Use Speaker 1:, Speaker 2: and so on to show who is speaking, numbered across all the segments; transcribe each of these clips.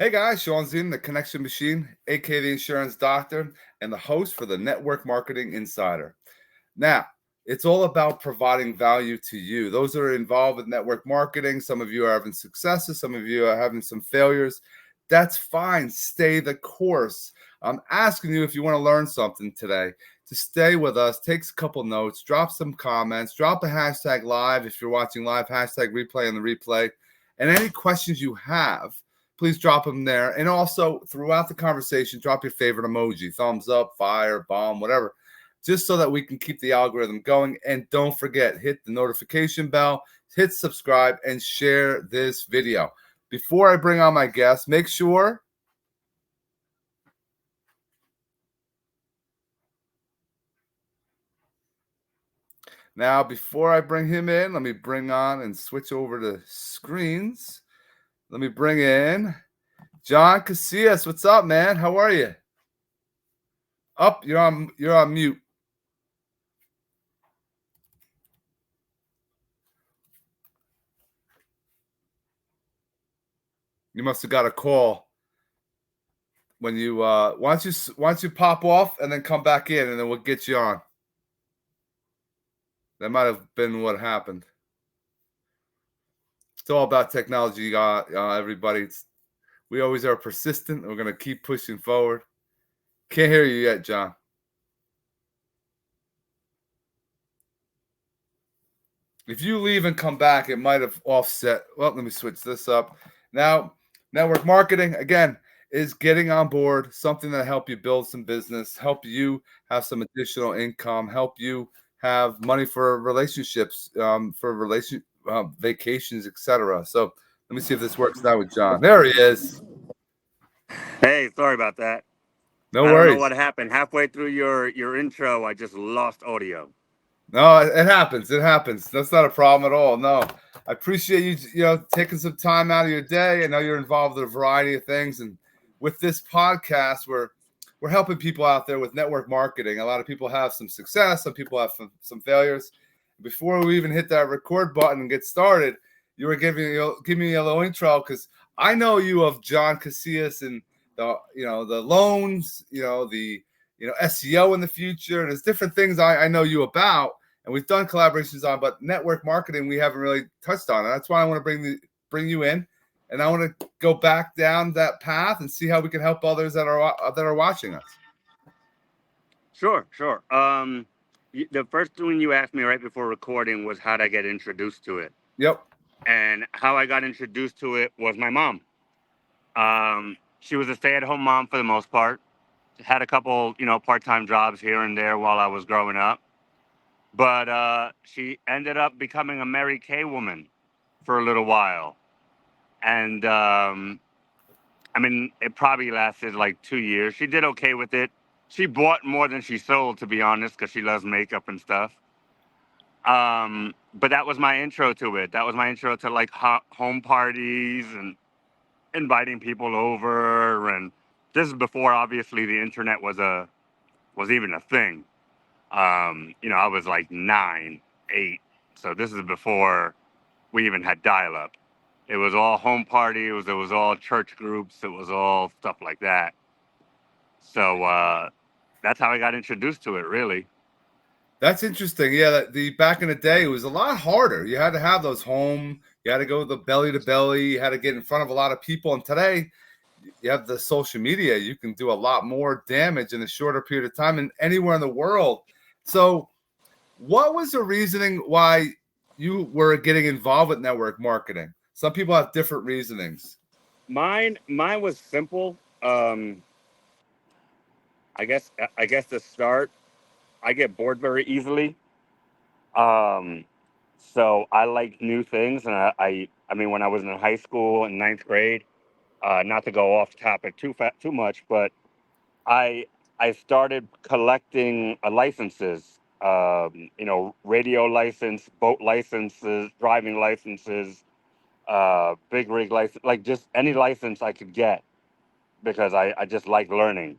Speaker 1: Hey guys, Shawn Ziem, the Connection Machine, aka the Insurance Doctor, and the host for the Network Marketing Insider. Now, it's all about providing value to you. Those that are involved with network marketing, some of you are having successes, some of you are having some failures. That's fine. Stay the course. I'm asking you if you want to learn something today to stay with us. Take a couple notes, drop some comments, drop a hashtag live if you're watching live, hashtag replay on the replay, and any questions you have please drop them there. And also throughout the conversation, drop your favorite emoji, thumbs up, fire, bomb, whatever, just so that we can keep the algorithm going. And don't forget, hit the notification bell, hit subscribe, and share this video. Before I bring on my guest, make sure now, before I bring him in, let me bring on and switch over to screens. Let me bring in Jon Casillas. What's up, man? How are you? Up, you're on mute. You must have got a call when you once you pop off and then come back in, and then we'll get you on. That might have been what happened. It's all about technology, everybody. We always are persistent. We're gonna keep pushing forward. Can't hear you yet, Jon. If you leave and come back, it might have offset. Well, let me switch this up. Now, network marketing, again, is getting on board, something that help you build some business, help you have some additional income, help you have money for relationships, vacations, etc. So let me see if this works now with Jon. There he is.
Speaker 2: Hey, sorry about that.
Speaker 1: No
Speaker 2: I don't know
Speaker 1: worries.
Speaker 2: what happened. Halfway through your intro, I just lost audio.
Speaker 1: No, it happens. It happens. That's not a problem at all. No, I appreciate you, taking some time out of your day. I know you're involved in a variety of things, and with this podcast, we're helping people out there with network marketing. A lot of people have some success. Some people have some failures. Before we even hit that record button and get started, you were giving me a little intro because I know you of Jon Casillas and the loans, the SEO in the future. There's different things I know you about, and we've done collaborations on, but network marketing we haven't really touched on. And that's why I want to bring you in, and I want to go back down that path and see how we can help others that are watching us.
Speaker 2: Sure. The first thing you asked me right before recording was how'd I get introduced to it,
Speaker 1: Yep.
Speaker 2: and how I got introduced to it was my mom. She was a stay-at-home mom for the most part. Had a couple, part-time jobs here and there while I was growing up, but she ended up becoming a Mary Kay woman for a little while, and I mean, it probably lasted like 2 years. She did okay with it. She bought more than she sold, to be honest, because she loves makeup and stuff. But that was my intro to it. That was my intro to like home parties and inviting people over. And this is before, obviously, the internet was even a thing. I was like 9, 8. So this is before we even had dial-up. It was all home party. It was all church groups. It was all stuff like that. So that's how I got introduced to it, really.
Speaker 1: That's interesting. Yeah, the back in the day it was a lot harder. You had to have those home. You had to go the belly to belly. You had to get in front of a lot of people. And today, you have the social media. You can do a lot more damage in a shorter period of time and anywhere in the world. So, what was the reasoning why you were getting involved with network marketing? Some people have different reasonings.
Speaker 2: Mine was simple. I guess to start, I get bored very easily. Um, so I like new things, and I mean, when I was in high school in ninth grade, not to go off topic too much, but I I started collecting licenses. Radio license, boat licenses, driving licenses, big rig license, like just any license I could get because I just like learning.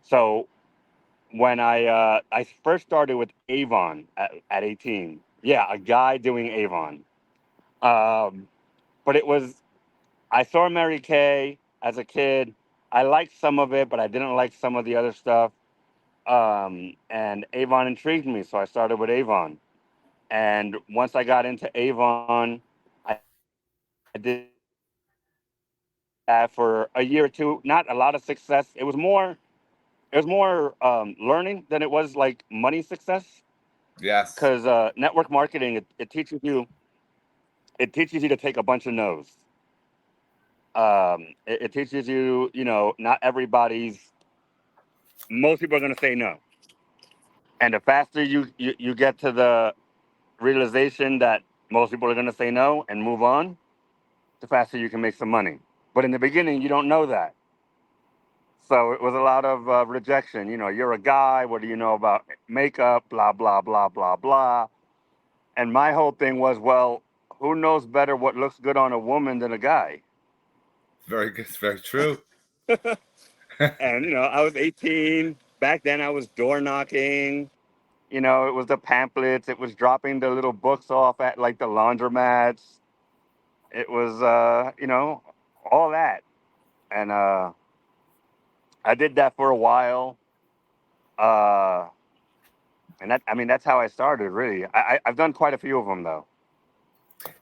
Speaker 2: So when I first started with Avon at 18, yeah, a guy doing Avon. But it was I saw Mary Kay. as a kid. I liked some of it, but I didn't like some of the other stuff. And Avon intrigued me, so I started with Avon. And once I got into Avon, I did that for a year or two. Not a lot of success. It was more learning than it was like money success.
Speaker 1: Yes.
Speaker 2: Because network marketing, it teaches you to take a bunch of no's. It teaches you, not everybody's. Most people are going to say no, and the faster you get to the realization that most people are going to say no and move on, the faster you can make some money. But in the beginning, you don't know that. So it was a lot of rejection. You're a guy. What do you know about makeup? Blah, blah, blah, blah, blah. And my whole thing was, well, who knows better what looks good on a woman than a guy?
Speaker 1: Very good. Very true.
Speaker 2: And, I was 18. Back then, I was door knocking. It was the pamphlets. It was dropping the little books off at like the laundromats. It was, all that. And I did that for a while. Uh, and that's how I started, really. I've done quite a few of them, though.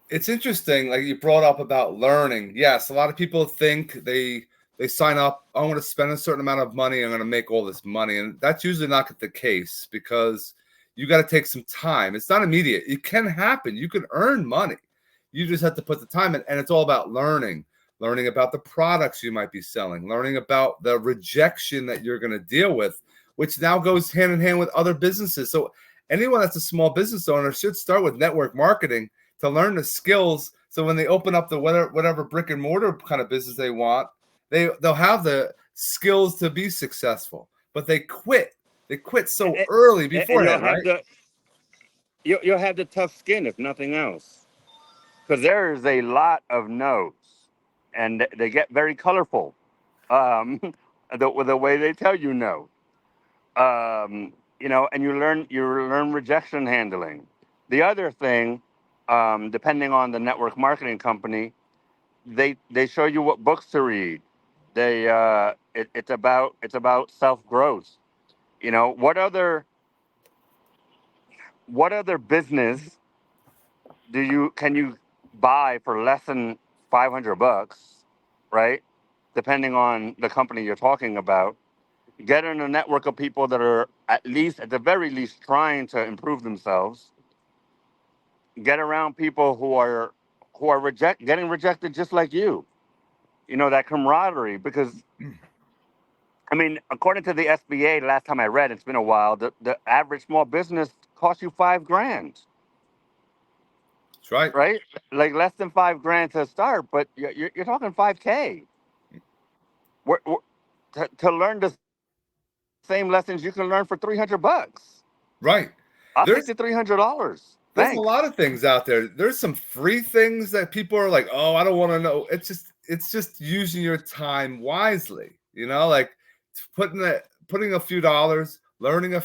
Speaker 1: It's interesting, like you brought up about learning. Yes, a lot of people think they sign up, I want to spend a certain amount of money, I'm going to make all this money. And that's usually not the case because you got to take some time. It's not immediate. It can happen. You can earn money. You just have to put the time in. And it's all about learning about the products you might be selling, learning about the rejection that you're going to deal with, which now goes hand in hand with other businesses. So anyone that's a small business owner should start with network marketing to learn the skills. So when they open up the whatever brick and mortar kind of business they want, they'll have the skills to be successful. But they quit. They quit so early
Speaker 2: And
Speaker 1: beforehand, right?
Speaker 2: you'll have the tough skin if nothing else, because there is a lot of no's, and they get very colorful. Um, the way they tell you no. And you learn rejection handling. The other thing, depending on the network marketing company, they show you what books to read. It's about self growth. What other business can you buy for less than $500, right? Depending on the company you're talking about, get in a network of people that are at the very least, trying to improve themselves. Get around people who are getting rejected just like you. That camaraderie. Because according to the SBA, last time I read, it's been a while. The average small business costs you 5 grand,
Speaker 1: That's right.
Speaker 2: right? Like less than 5 grand to start, but you're talking 5K. To learn the same lessons you can learn for $300.
Speaker 1: Right.
Speaker 2: I'll take
Speaker 1: There's
Speaker 2: the $300.
Speaker 1: there's a
Speaker 2: Thanks.
Speaker 1: lot of things out there. There's some free things that people are like, "Oh, I don't want to know." It's just using your time wisely. Like putting a few dollars, learning a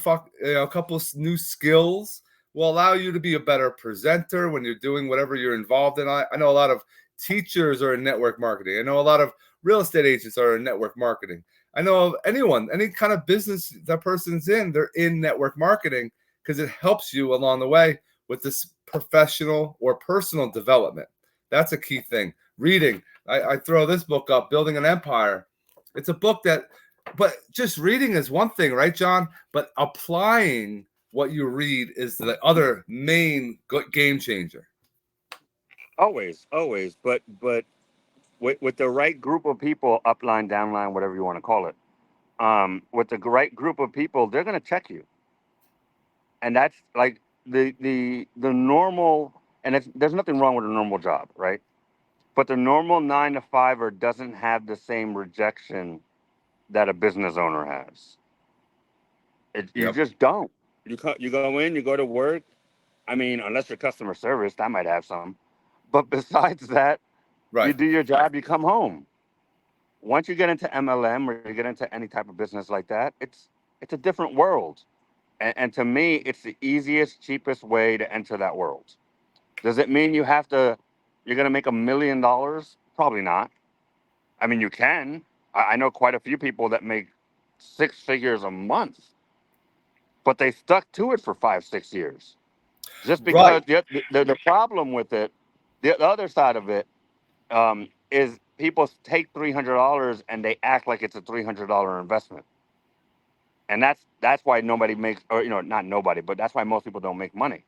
Speaker 1: couple of new skills will allow you to be a better presenter when you're doing whatever you're involved in. I know a lot of teachers are in network marketing. I know a lot of real estate agents are in network marketing. I know of any kind of business that person's in, they're in network marketing because it helps you along the way with this professional or personal development. That's a key thing. Reading. I throw this book up, Building an Empire. It's a book but just reading is one thing, right, John? But applying what you read is the other main game changer.
Speaker 2: Always, always. But with the right group of people, upline, downline, whatever you want to call it, with the right group of people, they're going to check you. And that's like the normal. And there's nothing wrong with a normal job, right? But the normal 9 to 5er doesn't have the same rejection that a business owner has. You
Speaker 1: Yep.
Speaker 2: just don't. You go in, you go to work. Unless you're customer service, that might have some. But besides that, you
Speaker 1: Right.
Speaker 2: do your job, you come home. Once you get into MLM or you get into any type of business like that, it's a different world. And to me, it's the easiest, cheapest way to enter that world. Does it mean you're going to make $1 million? Probably not. I mean, you can. I know quite a few people that make 6 figures a month, but they stuck to it for 5, 6 years. Just
Speaker 1: Right.
Speaker 2: because the problem with it, the other side of it, is people take $300 and they act like it's a $300 investment, and that's why nobody makes, or not nobody, but that's why most people don't make money.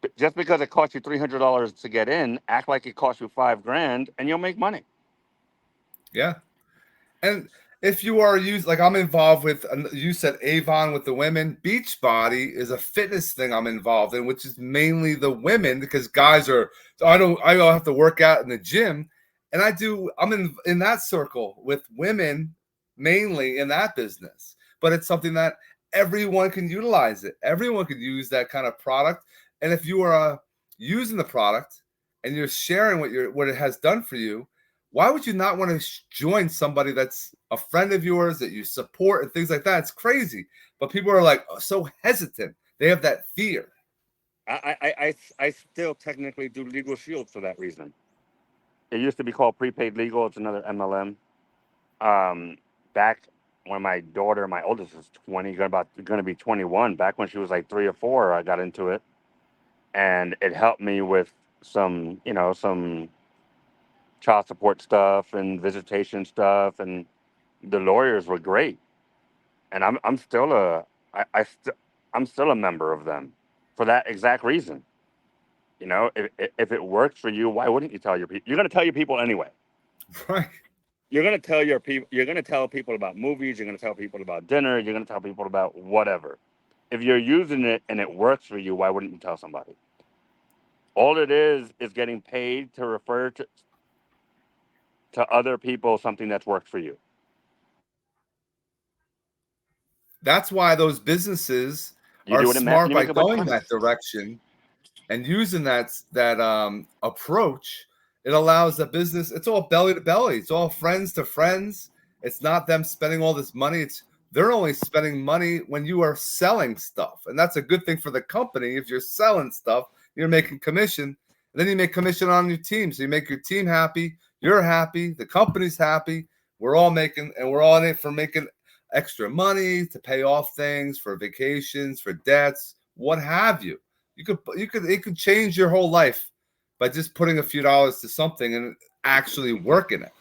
Speaker 2: But just because it costs you $300 to get in, act like it costs you 5 grand, and you'll make money.
Speaker 1: Yeah. And if you are used, like I'm involved with, you said Avon with the women, Beachbody is a fitness thing I'm involved in, which is mainly the women because guys are, so I don't have to work out in the gym. And I'm in that circle with women mainly in that business. But it's something that everyone can utilize it. Everyone could use that kind of product. And if you are using the product and you're sharing what it has done for you, why would you not want to join somebody that's a friend of yours that you support and things like that? It's crazy. But people are like so hesitant. They have that fear.
Speaker 2: I still technically do legal shield for that reason. It used to be called prepaid legal. It's another MLM. Back when my oldest is 20, gonna be 21. Back when she was like 3 or 4, I got into it, and it helped me with some child support stuff and visitation stuff, and the lawyers were great. And I'm still I'm still a member of them for that exact reason. If it works for you, why wouldn't you tell your people? You're going to tell your people anyway.
Speaker 1: Right.
Speaker 2: You're going to tell your people. You're going to tell people about movies. You're going to tell people about dinner. You're going to tell people about whatever. If you're using it and it works for you, why wouldn't you tell somebody? All it is getting paid to refer to other people something that's worked for you.
Speaker 1: That's why those businesses
Speaker 2: You
Speaker 1: are
Speaker 2: do it in math, and
Speaker 1: smart
Speaker 2: you
Speaker 1: by
Speaker 2: make a bunch of
Speaker 1: going
Speaker 2: money.
Speaker 1: that direction and using that approach. It allows the business. It's all belly to belly. It's all friends to friends. It's not them spending all this money. They're only spending money when you are selling stuff, and that's a good thing for the company. If you're selling stuff, you're making commission. And then you make commission on your team, so you make your team happy. You're happy. The company's happy. We're all in it for making extra money to pay off things, for vacations, for debts, what have you. It could change your whole life by just putting a few dollars to something and actually working it.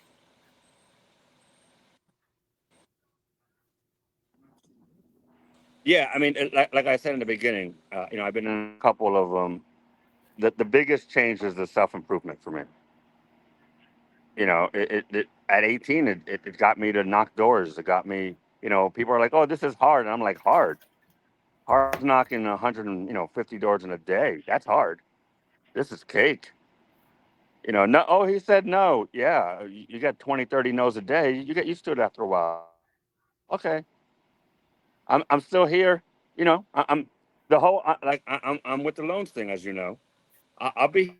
Speaker 2: Yeah, I mean, like I said in the beginning, I've been in a couple of them. The biggest change is the self improvement for me. At 18, it got me to knock doors. It got me. People are like, "Oh, this is hard," and I'm like, "Hard? Hard's knocking 150 doors in a day. That's hard. This is cake." No. Oh, he said no. Yeah, you got 20, 30 no's a day. You get used to it after a while. Okay, I'm still here. I'm the whole like I'm with the loans thing, as you know. I'll be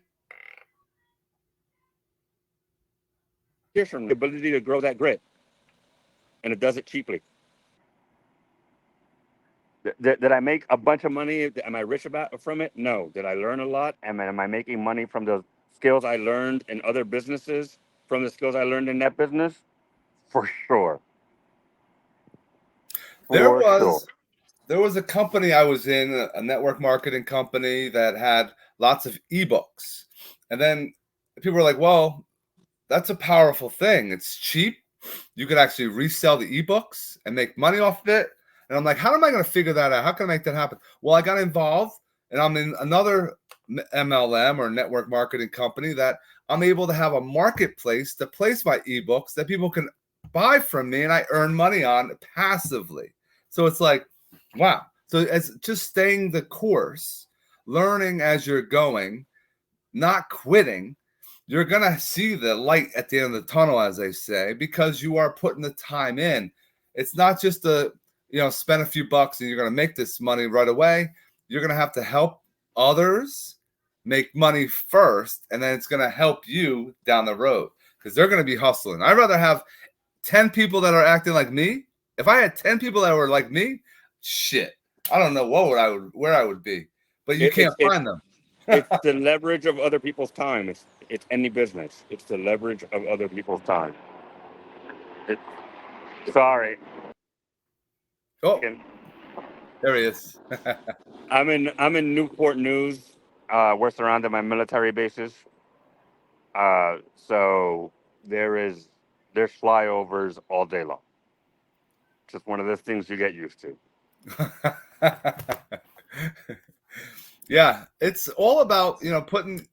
Speaker 2: here from the ability to grow that grit, and it does it cheaply. Did I make a bunch of money? Am I rich from it? No. Did I learn a lot? Am I making money from the skills I learned in other businesses, from the skills I learned in that business? For sure.
Speaker 1: There
Speaker 2: For sure.
Speaker 1: was there was a company I was in, a network marketing company that had lots of ebooks. And then people were like, "Well, that's a powerful thing. It's cheap. You could actually resell the ebooks and make money off of it." And I'm like, how am I going to figure that out? How can I make that happen? Well, I got involved and I'm in another MLM or network marketing company that I'm able to have a marketplace to place my ebooks that people can buy from me and I earn money on passively. So it's like, wow. So it's just staying the course, learning as you're going, not quitting, you're going to see the light at the end of the tunnel, as they say, because you are putting the time in. It's not just spend a few bucks and you're going to make this money right away. You're going to have to help others make money first, and then it's going to help you down the road because they're going to be hustling. I'd rather have 10 people that are acting like me. If I had 10 people that were like me, shit, I don't know where I would be, but you can't find them.
Speaker 2: It's the leverage of other people's time. It's any business. It's the leverage of other people's time. It, sorry.
Speaker 1: Oh, there he is.
Speaker 2: I'm in Newport News. We're surrounded by military bases. So there's flyovers all day long. Just one of those things you get used to.
Speaker 1: Yeah, it's all about, putting,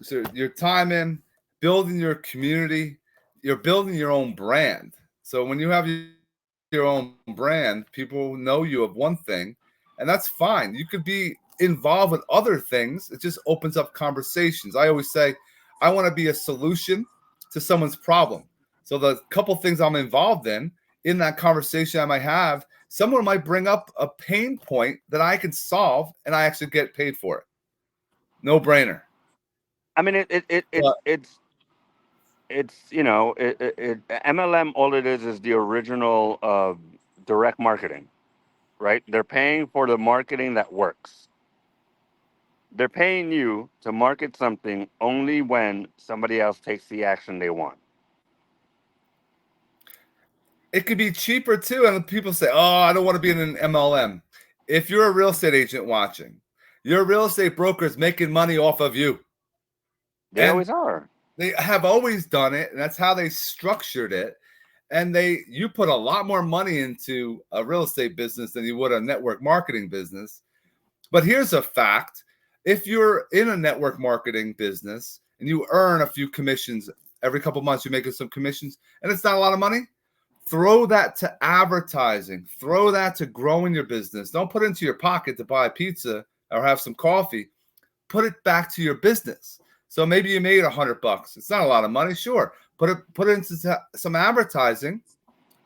Speaker 1: so your time in, building your community, you're building your own brand. So when you have your own brand, people know you of one thing, and that's fine. You could be involved with other things. It just opens up conversations. I always say, I want to be a solution to someone's problem. So the couple things I'm involved in that conversation I might have, someone might bring up a pain point that I can solve, and I actually get paid for it. No brainer.
Speaker 2: I mean, MLM. All it is the original direct marketing, right? They're paying for the marketing that works. They're paying you to market something only when somebody else takes the action they want.
Speaker 1: It could be cheaper too. And people say, oh, I don't want to be in an MLM. If you're a real estate agent watching, your real estate broker is making money off of you.
Speaker 2: They always are.
Speaker 1: They have always done it, and that's how they structured it. And you put a lot more money into a real estate business than you would a network marketing business. But here's a fact. If you're in a network marketing business and you earn a few commissions every couple of months, you're making some commissions, and it's not a lot of money, throw that to advertising. Throw that to growing your business. Don't put it into your pocket to buy a pizza or have some coffee. Put it back to your business. So maybe you made $100. It's not a lot of money, sure. Put it into some advertising,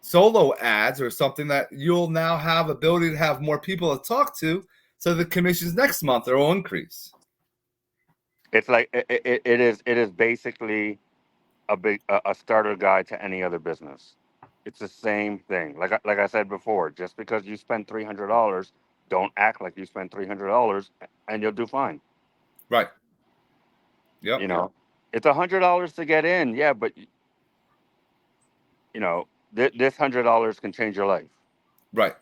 Speaker 1: solo ads, or something that you'll now have ability to have more people to talk to. So the commissions next month will increase.
Speaker 2: It's like it is basically a starter guide to any other business. It's the same thing. Like I said before, just because you spend $300, don't act like you spent $300, and you'll do fine.
Speaker 1: Right. Yep.
Speaker 2: It's $100 to get in, yeah, but this $100 can change your life.
Speaker 1: Right.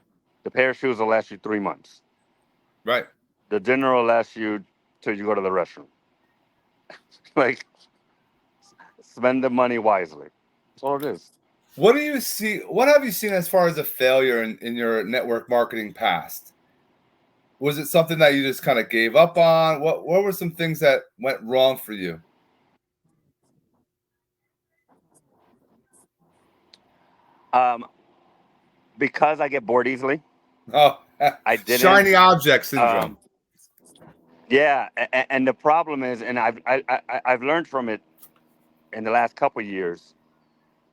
Speaker 2: The pair of shoes will last you 3 months.
Speaker 1: Right.
Speaker 2: The dinner will last you till you go to the restroom. Like, spend the money wisely. That's all it is.
Speaker 1: What do you see? What have you seen as far as a failure in your network marketing past? Was it something that you just kind of gave up on? What were some things that went wrong for you?
Speaker 2: Because I get bored easily.
Speaker 1: Oh,
Speaker 2: I didn't.
Speaker 1: shiny object syndrome.
Speaker 2: Yeah, and the problem is, and I've learned from it in the last couple of years.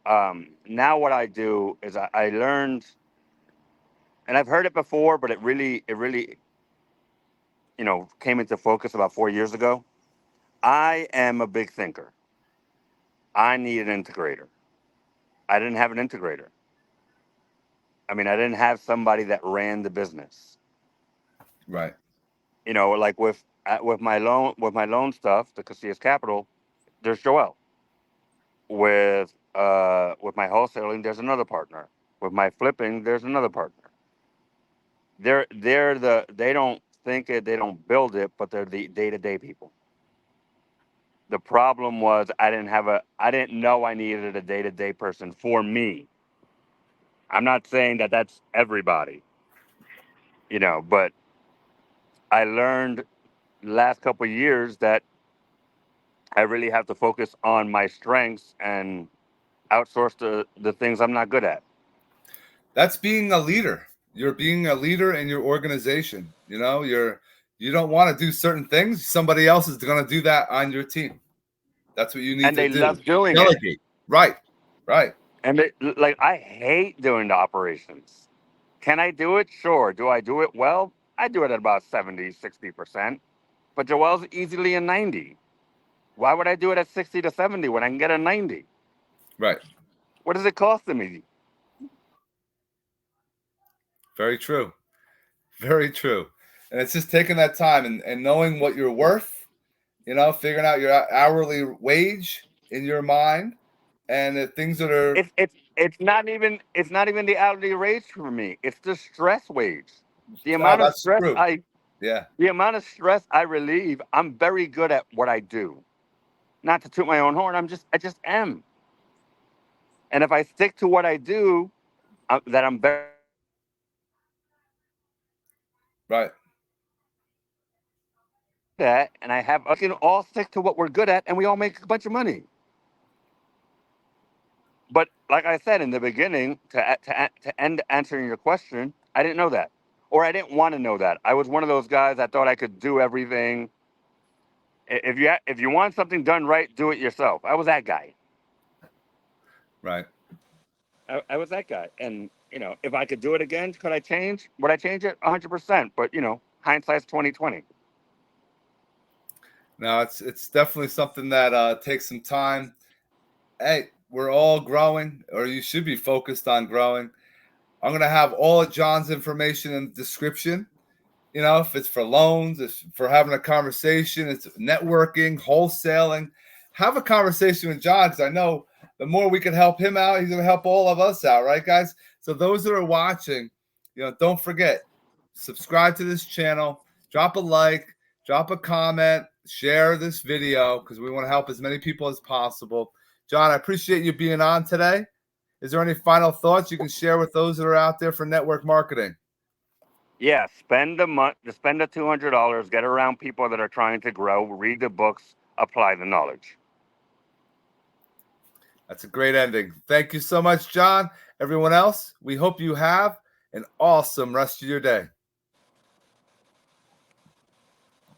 Speaker 2: Now what I do is I learned, and I've heard it before, but it really came into focus about 4 years ago. I am a big thinker. I need an integrator. I didn't have an integrator. I mean, I didn't have somebody that ran the business.
Speaker 1: Right.
Speaker 2: Like with my loan stuff, the Casillas Capital, there's Joel. With my wholesaling, there's another partner. With my flipping, there's another partner. They don't think it, they don't build it, but they're the day-to-day people. The problem was I didn't know I needed a day-to-day person for me. I'm not saying that that's everybody, but I learned last couple of years that I really have to focus on my strengths and outsource the things I'm not good at.
Speaker 1: That's being a leader. You're being a leader in your organization. You don't want to do certain things. Somebody else is going to do that on your team. That's what you need
Speaker 2: And
Speaker 1: to
Speaker 2: they
Speaker 1: do.
Speaker 2: love doing
Speaker 1: Delegate.
Speaker 2: it.
Speaker 1: Right.
Speaker 2: And I hate doing the operations. Can I do it? Sure. Do I do it well? I do it at about 70, 60%. But Joel's easily a 90. Why would I do it at 60 to 70 when I can get a 90?
Speaker 1: Right.
Speaker 2: What is it costing me?
Speaker 1: Very true. Very true. And it's just taking that time and knowing what you're worth, figuring out your hourly wage in your mind and the things that are
Speaker 2: It's not even the hourly wage for me. It's the stress wage. The
Speaker 1: oh,
Speaker 2: amount of
Speaker 1: that's
Speaker 2: stress
Speaker 1: true. Yeah.
Speaker 2: the amount of stress I relieve. I'm very good at what I do. Not to toot my own horn. I just am. And if I stick to what I do, that I'm very
Speaker 1: Right.
Speaker 2: good at, and we can all stick to what we're good at, and we all make a bunch of money. But like I said in the beginning, to end answering your question, I didn't know that, or I didn't want to know that. I was one of those guys that thought I could do everything. If you want something done right, do it yourself. I was that guy.
Speaker 1: Right.
Speaker 2: I was that guy, and if I could do it again, could I change? Would I change it? 100%. But hindsight's 2020.
Speaker 1: Now it's definitely something that takes some time. Hey, we're all growing, or you should be focused on growing. I'm gonna have all of John's information in the description. If it's for loans, if for having a conversation, it's networking, wholesaling. Have a conversation with John, because I know the more we can help him out, he's going to help all of us out, right, guys? So those that are watching, don't forget, subscribe to this channel, drop a like, drop a comment, share this video, because we want to help as many people as possible. John, I appreciate you being on today. Is there any final thoughts you can share with those that are out there for network marketing?
Speaker 2: Yeah, spend the $200, get around people that are trying to grow, read the books, apply the knowledge.
Speaker 1: That's a great ending. Thank you so much, John. Everyone else, we hope you have an awesome rest of your day.